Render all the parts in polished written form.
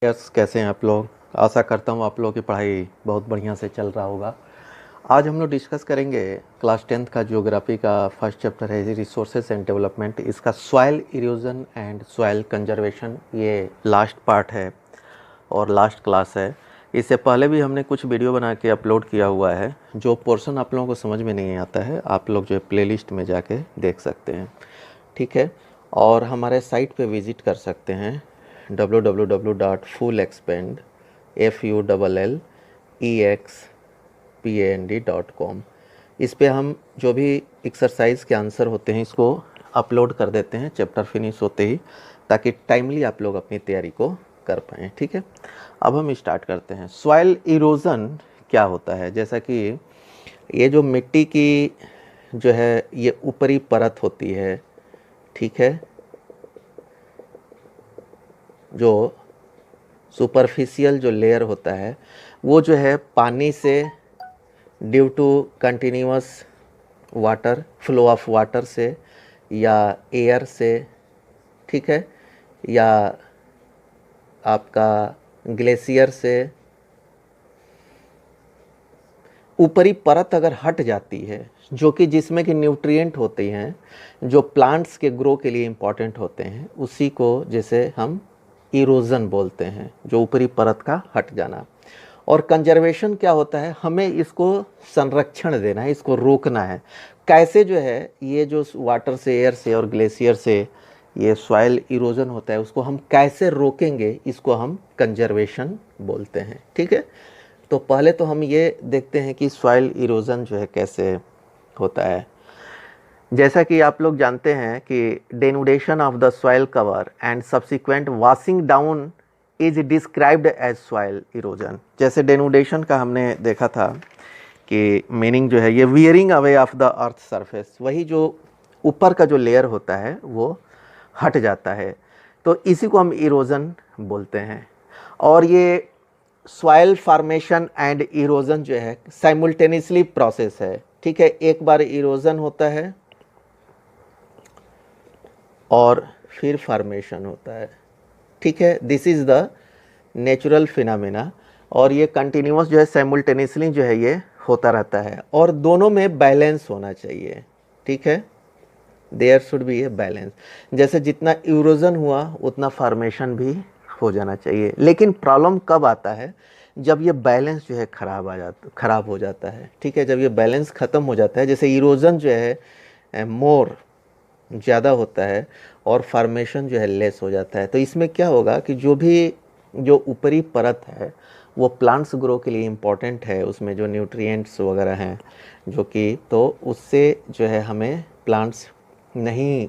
Yes, कैसे हैं आप लोग। आशा करता हूँ आप लोगों की पढ़ाई बहुत बढ़िया से चल रहा होगा। आज हम लोग डिस्कस करेंगे क्लास 10th का ज्योग्राफी का फर्स्ट चैप्टर है रिसोर्सेज एंड डेवलपमेंट। इसका soil erosion and soil conservation ये लास्ट पार्ट है और लास्ट क्लास है। इससे पहले भी हमने कुछ वीडियो बना के अपलोड किया हुआ है। जो पोर्शन आप लोगों को समझ में नहीं आता है आप लोग जो है प्लेलिस्ट में जाके देख सकते हैं, ठीक है। और हमारे साइट पे विज़िट कर सकते हैं www.fullexpand.com। इस पे हम जो भी एक्सरसाइज के आंसर होते हैं इसको अपलोड कर देते हैं चैप्टर फिनिश होते ही, ताकि टाइमली आप लोग अपनी तैयारी को कर पाएँ, ठीक है। अब हम स्टार्ट करते हैं। सॉइल इरोज़न क्या होता है। जैसा कि ये जो मिट्टी की जो है ये ऊपरी परत होती है, ठीक है, जो सुपरफिशियल जो लेयर होता है वो जो है पानी से due to continuous water flow of water से या एयर से, ठीक है, या आपका ग्लेशियर से ऊपरी परत अगर हट जाती है, जो कि जिसमें कि न्यूट्रिएंट होते हैं जो प्लांट्स के ग्रो के लिए इम्पॉर्टेंट होते हैं, उसी को जैसे हम इरोजन बोलते हैं, जो ऊपरी परत का हट जाना। और कंजर्वेशन क्या होता है, हमें इसको संरक्षण देना है, इसको रोकना है। कैसे जो है ये जो वाटर से एयर से और ग्लेशियर से ये सॉइल इरोजन होता है उसको हम कैसे रोकेंगे, इसको हम कंजर्वेशन बोलते हैं, ठीक है। तो पहले तो हम ये देखते हैं कि सॉइल इरोजन जो है कैसे होता है। जैसा कि आप लोग जानते हैं कि denudation of the soil cover and subsequent washing down is described as soil erosion. जैसे डेनुडेशन का हमने देखा था कि मीनिंग जो है ये wearing away of the earth surface, वही जो ऊपर का जो लेयर होता है वो हट जाता है, तो इसी को हम इरोजन बोलते हैं। और ये सॉइल फॉर्मेशन एंड इरोजन जो है साइमल्टेनियसली प्रोसेस है, ठीक है। एक बार इरोजन होता है और फिर फॉर्मेशन होता है, ठीक है। This is the natural phenomena और ये कंटिन्यूअस जो है साइमल्टेनियसली जो है ये होता रहता है और दोनों में बैलेंस होना चाहिए, ठीक है। There should be a balance. जैसे जितना इरोजन हुआ उतना फॉर्मेशन भी हो जाना चाहिए। लेकिन प्रॉब्लम कब आता है, जब ये बैलेंस जो है खराब हो जाता है, ठीक है। जब ये बैलेंस ख़त्म हो जाता है, जैसे इरोजन जो है मोर ज़्यादा होता है और फॉर्मेशन जो है लेस हो जाता है, तो इसमें क्या होगा कि जो ऊपरी परत है वो प्लांट्स ग्रो के लिए इम्पॉर्टेंट है, उसमें जो न्यूट्रिएंट्स वगैरह हैं जो कि, तो उससे जो है हमें प्लांट्स नहीं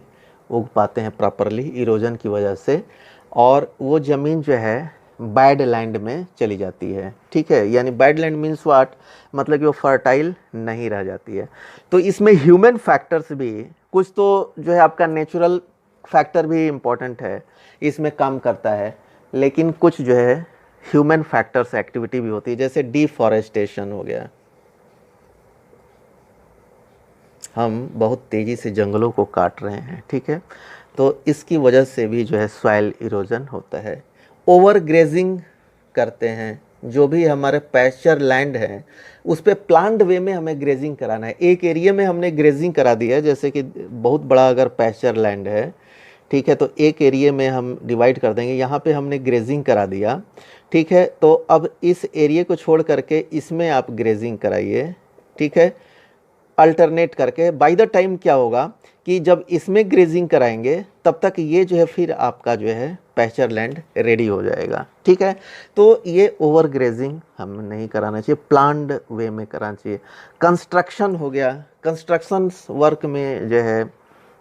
उग पाते हैं प्रॉपरली इरोजन की वजह से, और वो ज़मीन जो है बैड लैंड में चली जाती है, ठीक है। यानी बैड लैंड मीन्स व्हाट, मतलब कि वो फर्टाइल नहीं रह जाती है। तो इसमें ह्यूमन फैक्टर्स भी कुछ तो जो है आपका नेचुरल फैक्टर भी इम्पोर्टेंट है, इसमें काम करता है, लेकिन कुछ जो है ह्यूमन फैक्टर्स एक्टिविटी भी होती है। जैसे डिफॉरेस्टेशन हो गया, हम बहुत तेज़ी से जंगलों को काट रहे हैं, ठीक है, तो इसकी वजह से भी जो है सॉइल इरोजन होता है। ओवर ग्रेजिंग करते हैं, जो भी हमारे पैस्चर लैंड है उस पर प्लान्ड वे में हमें ग्रेजिंग कराना है। एक एरिया में हमने ग्रेजिंग करा दिया है, जैसे कि बहुत बड़ा अगर पैस्चर लैंड है, ठीक है, तो एक एरिया में हम डिवाइड कर देंगे, यहाँ पे हमने ग्रेजिंग करा दिया, ठीक है। तो अब इस एरिया को छोड़ करके इसमें आप ग्रेजिंग कराइए, ठीक है, अल्टरनेट करके। बाय द टाइम क्या होगा कि जब इसमें ग्रेजिंग कराएंगे तब तक ये जो है फिर आपका जो है पैस्चर लैंड रेडी हो जाएगा, ठीक है। तो ये ओवर ग्रेजिंग हमें नहीं कराना चाहिए, प्लान्ड वे में कराना चाहिए। कंस्ट्रक्शन हो गया, कंस्ट्रक्शन वर्क में जो है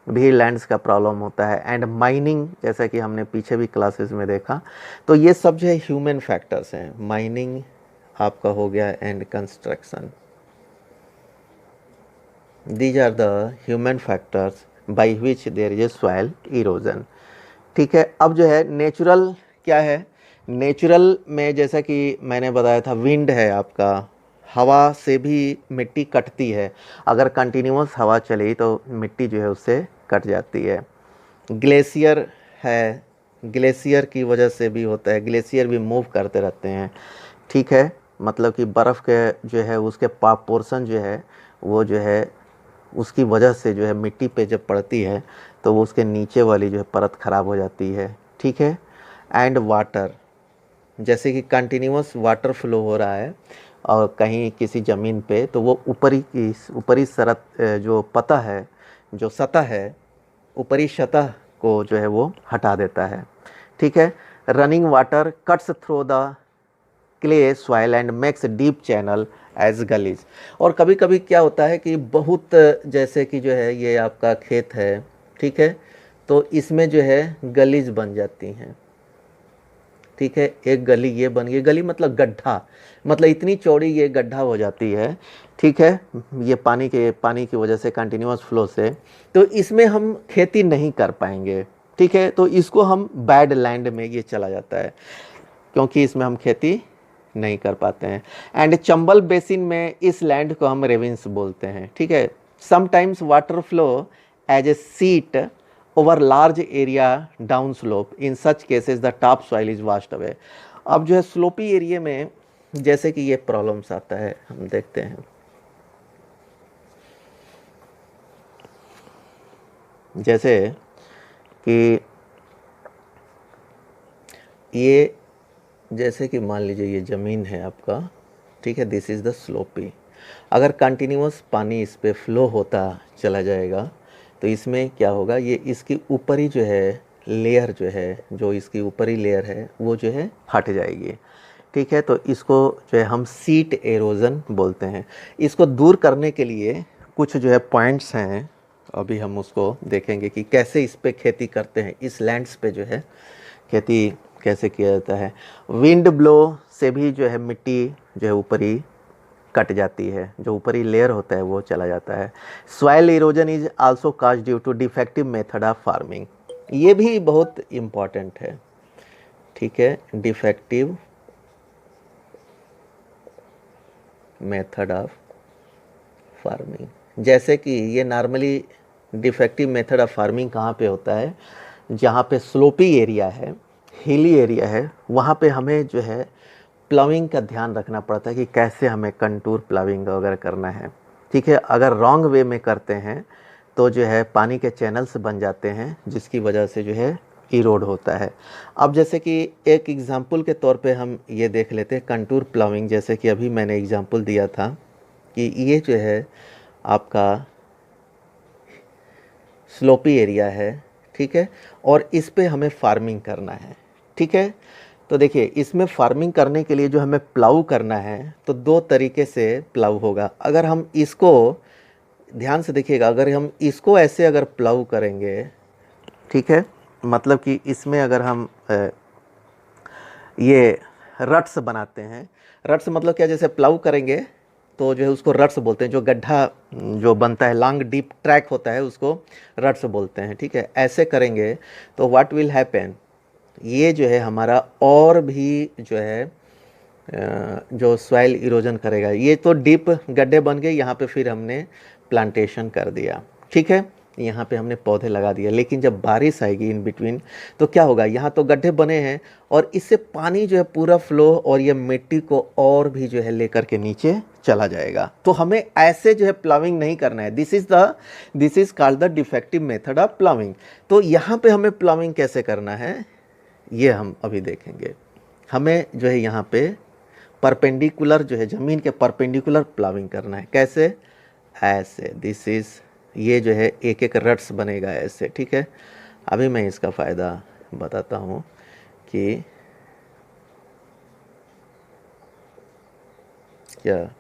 भी लैंड्स का प्रॉब्लम होता है, एंड माइनिंग, जैसा कि हमने पीछे भी क्लासेस में देखा, तो ये सब जो है ह्यूमन फैक्टर्स हैं। माइनिंग आपका हो गया and construction, these are the human factors by which there is a soil erosion, ठीक है। अब जो है नेचुरल क्या है, नेचुरल में जैसा कि मैंने बताया था विंड है आपका, हवा से भी मिट्टी कटती है, अगर कंटिन्यूअस हवा चली तो मिट्टी जो है उससे कट जाती है। ग्लेशियर है, ग्लेशियर की वजह से भी होता है, ग्लेशियर भी मूव करते रहते हैं, ठीक है। मतलब कि बर्फ़ के जो है उसके पोर्शन जो है वो जो है उसकी वजह से जो है मिट्टी पे जब पड़ती है तो वो उसके नीचे वाली जो है परत ख़राब हो जाती है, ठीक है। एंड वाटर, जैसे कि कंटिन्यूअस वाटर फ्लो हो रहा है और कहीं किसी ज़मीन पे, तो वो ऊपरी सरत जो पता है, जो सतह है, ऊपरी सतह को जो है वो हटा देता है, ठीक है। Running water cuts through the clay soil and makes deep channel as gullies. और कभी कभी क्या होता है कि बहुत, जैसे कि जो है ये आपका खेत है, ठीक है, तो इसमें जो है गलीज बन जाती हैं, ठीक है। एक गली ये बन गई, गली मतलब गड्ढा, मतलब इतनी चौड़ी ये गड्ढा हो जाती है, ठीक है, ये पानी की वजह से कंटिन्यूअस फ्लो से, तो इसमें हम खेती नहीं कर पाएंगे, ठीक है। तो इसको हम बैड लैंड में ये चला जाता है, क्योंकि इसमें हम खेती नहीं कर पाते हैं। एंड चंबल बेसिन में इस लैंड को हम रेविन्स बोलते हैं, ठीक है। Sometimes water flow as a sheet over large area down slope, in such cases the top soil is washed away. अब जो है स्लोपी एरिया में जैसे कि ये प्रॉब्लम्स आता है, हम देखते हैं। जैसे कि ये, जैसे कि मान लीजिए ये ज़मीन है आपका, ठीक है, दिस इज़ द स्लोपी। अगर कंटिन्यूअस पानी इस पे फ्लो होता चला जाएगा तो इसमें क्या होगा, ये इसकी ऊपरी जो है लेयर जो है, जो इसकी ऊपरी लेयर है वो जो है हट जाएगी, ठीक है। तो इसको जो है हम सीट एरोजन बोलते हैं। इसको दूर करने के लिए कुछ जो है पॉइंट्स हैं, अभी हम उसको देखेंगे कि कैसे इस पे खेती करते हैं, इस लैंड्स पे जो है खेती कैसे किया जाता है। विंड ब्लो से भी जो है मिट्टी जो है ऊपरी कट जाती है, जो ऊपरी लेयर होता है वो चला जाता है। Soil erosion is also caused due to defective method of farming, ये भी बहुत इम्पॉर्टेंट है, ठीक है। डिफेक्टिव मेथड ऑफ फार्मिंग, जैसे कि ये normally defective method of farming कहाँ पे होता है, जहाँ पे स्लोपी एरिया है, हिली एरिया है, वहाँ पे हमें जो है प्लाविंग का ध्यान रखना पड़ता है कि कैसे हमें कंटूर प्लाविंग वगैरह करना है, ठीक है। अगर रॉन्ग वे में करते हैं तो जो है पानी के चैनल्स बन जाते हैं, जिसकी वजह से जो है इरोड होता है। अब जैसे कि एक एग्जांपल के तौर पे हम ये देख लेते हैं कंटूर प्लाविंग, जैसे कि अभी मैंने एग्जांपल दिया था कि ये जो है आपका स्लोपी एरिया है, ठीक है, और इस पे हमें फार्मिंग करना है, ठीक है। तो देखिए इसमें फार्मिंग करने के लिए जो हमें प्लाऊ करना है तो दो तरीके से प्लाऊ होगा। अगर हम इसको ध्यान से देखिएगा, अगर हम इसको ऐसे अगर प्लाऊ करेंगे, ठीक है, मतलब कि इसमें अगर हम ये रट्स बनाते हैं, रट्स मतलब क्या, जैसे प्लाऊ करेंगे तो जो है उसको रट्स बोलते हैं, जो गड्ढा जो बनता है लॉन्ग डीप ट्रैक होता है उसको रट्स बोलते हैं, ठीक है। ऐसे करेंगे तो व्हाट विल हैपन, ये जो है हमारा और भी जो है जो सॉइल इरोजन करेगा। ये तो डीप गड्ढे बन गए, यहाँ पे फिर हमने प्लांटेशन कर दिया, ठीक है, यहाँ पे हमने पौधे लगा दिया, लेकिन जब बारिश आएगी इन बिटवीन तो क्या होगा, यहाँ तो गड्ढे बने हैं और इससे पानी जो है पूरा फ्लो और ये मिट्टी को और भी जो है लेकर के नीचे चला जाएगा। तो हमें ऐसे जो है प्लाविंग नहीं करना है, this is called the defective method of ploughing. तो यहाँ पे हमें प्लाविंग कैसे करना है ये हम अभी देखेंगे। हमें जो है यहाँ पे परपेंडिकुलर जो है ज़मीन के परपेंडिकुलर प्लाविंग करना है। कैसे, ऐसे, दिस इज़, ये जो है एक एक रट्स बनेगा ऐसे, ठीक है। अभी मैं इसका फ़ायदा बताता हूँ कि क्या,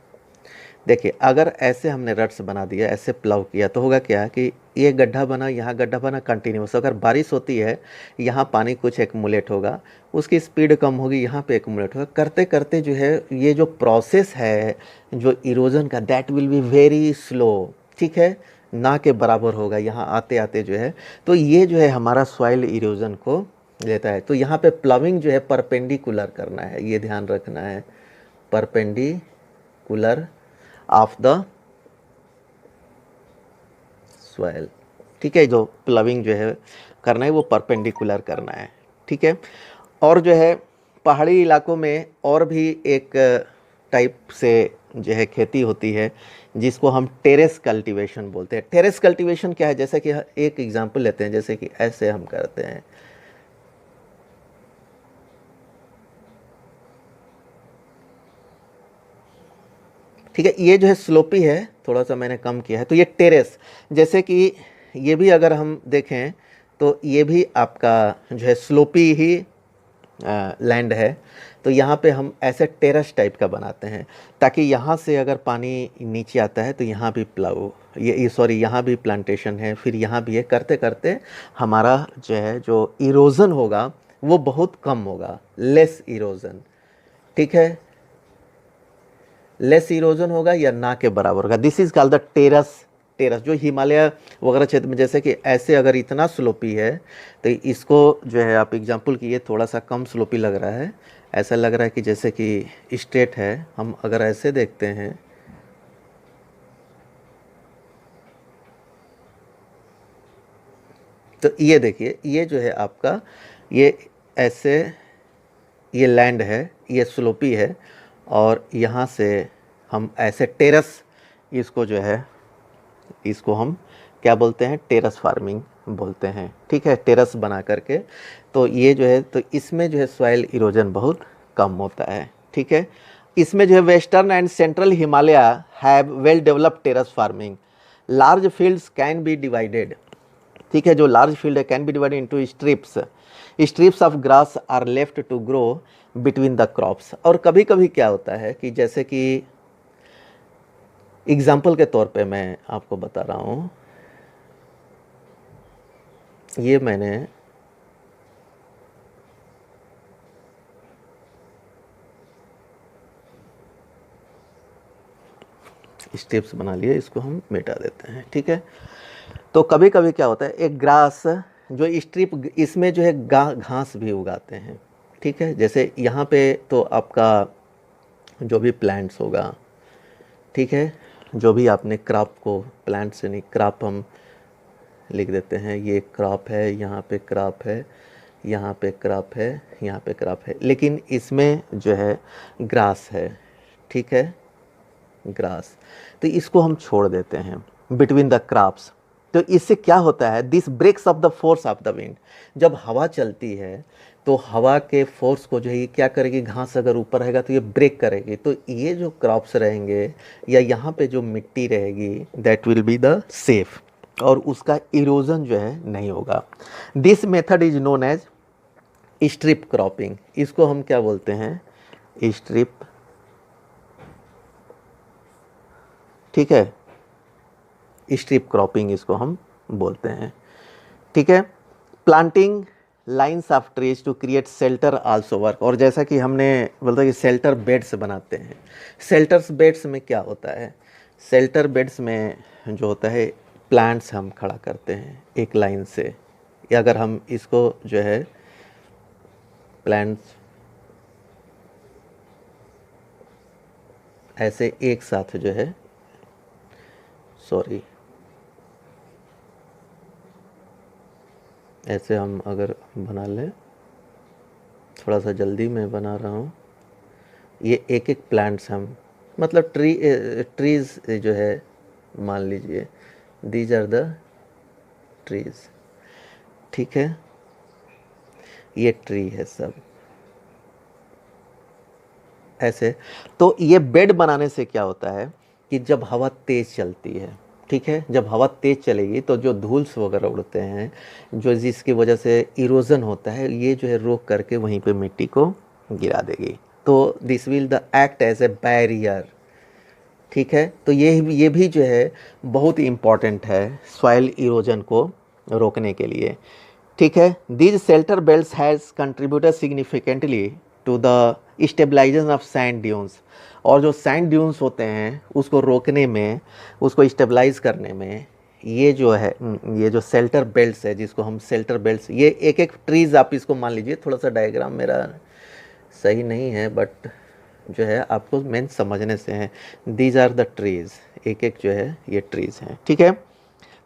देखिए अगर ऐसे हमने रट्स बना दिया, ऐसे प्लाव किया तो होगा क्या कि ये गड्ढा बना, यहाँ गड्ढा बना कंटिन्यूस, अगर बारिश होती है यहाँ पानी कुछ एक्मुलेट होगा, उसकी स्पीड कम होगी, यहाँ पे एक्मुलेट होगा, करते करते जो है ये जो प्रोसेस है जो इरोजन का, that will be very slow, ठीक है, ना के बराबर होगा यहाँ आते आते जो है। तो ये जो है हमारा सॉइल इरोजन को लेता है। तो यहाँ पे प्लाविंग जो है परपेंडिकुलर करना है, ये ध्यान रखना है, परपेंडिकुलर ऑफ द सॉइल, ठीक है। जो प्लविंग जो है करना है वो परपेंडिकुलर करना है, ठीक है। और जो है पहाड़ी इलाकों में और भी एक टाइप से जो है खेती होती है जिसको हम टेरेस कल्टीवेशन बोलते हैं। टेरेस कल्टीवेशन क्या है, जैसे कि एक एग्जांपल लेते हैं, जैसे कि ऐसे हम करते हैं, ठीक है। ये जो है स्लोपी है, थोड़ा सा मैंने कम किया है, तो ये टेरेस, जैसे कि ये भी अगर हम देखें तो ये भी आपका जो है स्लोपी ही लैंड है। तो यहाँ पे हम ऐसे टेरेस टाइप का बनाते हैं ताकि यहाँ से अगर पानी नीचे आता है तो यहाँ भी प्लाऊ, ये सॉरी यहाँ भी प्लांटेशन है, फिर यहाँ भी है, करते करते हमारा जो है जो इरोज़न होगा वो बहुत कम होगा, लेस इरोज़न, ठीक है, लेस इरोजन होगा या ना के बराबर होगा। This is called the terrace. Terrace जो हिमालय वगैरह क्षेत्र में, जैसे कि ऐसे अगर इतना स्लोपी है तो इसको जो है आप एग्जांपल की, ये थोड़ा सा कम स्लोपी लग रहा है, ऐसा लग रहा है कि जैसे कि स्ट्रेट है। हम अगर ऐसे देखते हैं तो ये देखिए, ये जो है आपका ये ऐसे ये लैंड है, ये स्लोपी है, और यहाँ से हम ऐसे टेरस, इसको जो है इसको हम क्या बोलते हैं, टेरस फार्मिंग बोलते हैं, ठीक है, टेरस बना करके। तो ये जो है, तो इसमें जो है सॉइल इरोजन बहुत कम होता है, ठीक है। इसमें जो है western and central Himalaya have well developed terrace farming. Large fields can be divided, ठीक है, जो लार्ज फील्ड है can be divided into strips. Strips of grass are left to grow between the crops. और कभी कभी क्या होता है कि जैसे कि एग्जाम्पल के तौर पे मैं आपको बता रहा हूँ, ये मैंने स्टेप्स बना लिए, इसको हम मिटा देते हैं, ठीक है। तो कभी कभी क्या होता है, एक ग्रास जो स्ट्रिप, इसमें जो है घास भी उगाते हैं, ठीक है। जैसे यहाँ पे तो आपका जो भी प्लांट्स होगा, ठीक है, जो भी आपने क्रॉप को, प्लांट से नहीं, क्रॉप हम लिख देते हैं, ये क्रॉप है, यहाँ पे क्रॉप है, यहाँ पे क्रॉप है, यहाँ पे क्रॉप है, लेकिन इसमें जो है ग्रास है, ठीक है, ग्रास। तो इसको हम छोड़ देते हैं बिटवीन द क्रॉप्स। तो इससे क्या होता है, this breaks off the force of the wind. जब हवा चलती है तो हवा के फोर्स को जो है ये क्या करेगी, घास अगर ऊपर रहेगा तो ये ब्रेक करेगी, तो ये जो क्रॉप्स रहेंगे या यहाँ पे जो मिट्टी रहेगी that will be the safe, और उसका इरोजन जो है नहीं होगा। This method is known as strip cropping. इसको हम क्या बोलते हैं, स्ट्रिप, ठीक है, स्ट्रिप क्रॉपिंग इसको हम बोलते हैं, ठीक है। Planting lines of trees to create shelter also work. और जैसा कि हमने बोलता है कि शेल्टर बेड्स बनाते हैं। शेल्टर्स बेड्स में क्या होता है, शेल्टर बेड्स में जो होता है प्लांट्स हम खड़ा करते हैं एक लाइन से, या अगर हम इसको जो है प्लांट्स ऐसे एक साथ जो है, सॉरी, ऐसे हम अगर बना लें, थोड़ा सा जल्दी मैं बना रहा हूँ, ये एक एक प्लांट्स हम, मतलब ट्रीज जो है, मान लीजिए दीज आर द ट्रीज, ठीक है, ये ट्री है सब ऐसे। तो ये बेड बनाने से क्या होता है कि जब हवा तेज़ चलती है, ठीक है, जब हवा तेज़ चलेगी तो जो धूल्स वगैरह उड़ते हैं, जो जिसकी वजह से इरोजन होता है, ये जो है रोक करके वहीं पे मिट्टी को गिरा देगी। तो this will the act as a barrier, ठीक है। तो ये भी जो है बहुत इम्पॉर्टेंट है सॉइल इरोजन को रोकने के लिए, ठीक है। These shelter belts has contributed significantly to the stabilisation of sand dunes. और जो सैंड ड्यून्स होते हैं उसको रोकने में, उसको स्टेबलाइज करने में, ये जो है, ये जो शेल्टर बेल्ट्स है, जिसको हम शेल्टर बेल्ट्स, ये एक एक ट्रीज़ आप इसको मान लीजिए, थोड़ा सा डायग्राम मेरा सही नहीं है बट जो है आपको मेन समझने से है। दीज आर द ट्रीज़, एक एक जो है ये ट्रीज़ हैं, ठीक है।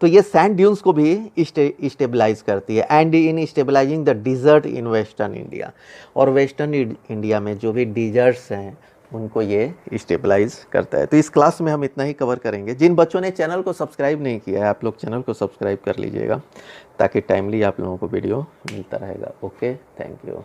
तो ये सैंड ड्यून्स को भी स्टेबलाइज करती है and in stabilising the desert in western India. और वेस्टर्न इंडिया में जो भी डिजर्ट्स हैं उनको ये स्टेबलाइज करता है। तो इस क्लास में हम इतना ही कवर करेंगे। जिन बच्चों ने चैनल को सब्सक्राइब नहीं किया है, आप लोग चैनल को सब्सक्राइब कर लीजिएगा ताकि टाइमली आप लोगों को वीडियो मिलता रहेगा। Okay, thank you.